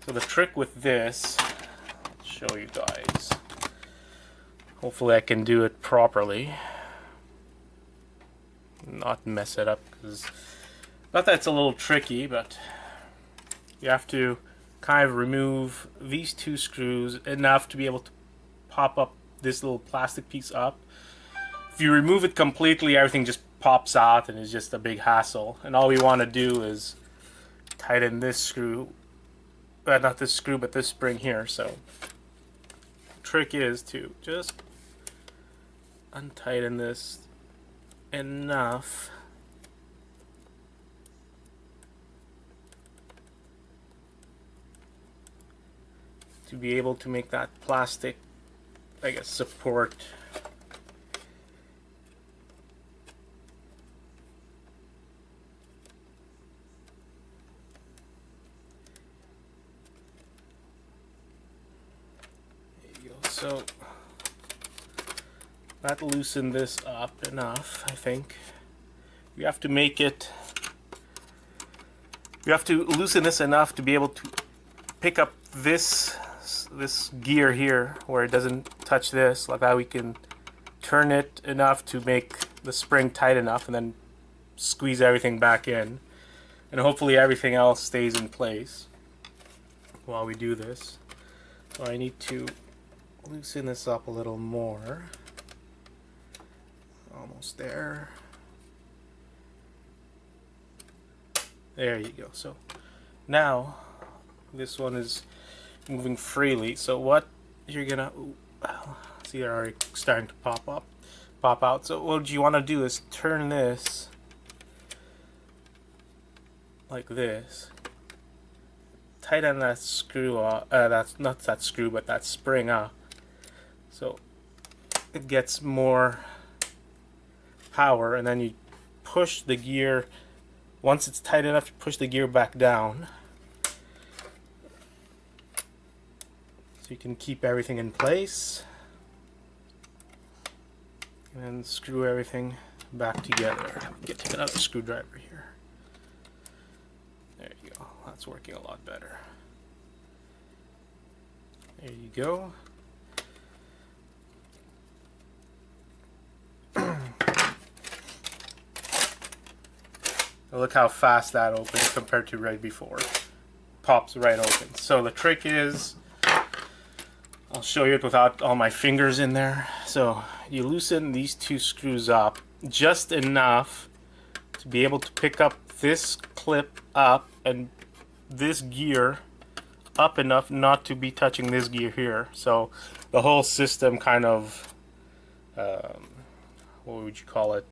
So the trick with this, I'll show you guys. Hopefully I can do it properly. Not mess it up, because not that it's a little tricky, but you have to kind of remove these two screws enough to be able to pop up this little plastic piece up. If you remove it completely, everything just pops out and it's just a big hassle. And all we want to do is tighten this screw, not this screw, but this spring here. So the trick is to just untighten this enough to be able to make that plastic, I guess, support. There you go. So that loosened this up enough, I think. You have to make it, you have to loosen this enough to be able to pick up this gear here where it doesn't touch this. Like that, we can turn it enough to make the spring tight enough and then squeeze everything back in. And hopefully everything else stays in place while we do this. So I need to loosen this up a little more. Almost there. There you go. So now this one is moving freely. So what you're gonna see, they're already starting to pop out. So what you want to do is turn this like this. Tighten that screw off. That's not that screw, but that spring up. So it gets more power, and then you push the gear. Once it's tight enough, you push the gear back down so you can keep everything in place and screw everything back together. Take another screwdriver here. There you go. That's working a lot better. There you go. Look how fast that opens compared to right before. Pops right open. So the trick is, I'll show you it without all my fingers in there. So you loosen these two screws up just enough to be able to pick up this clip up and this gear up enough not to be touching this gear here. So the whole system kind of, what would you call it?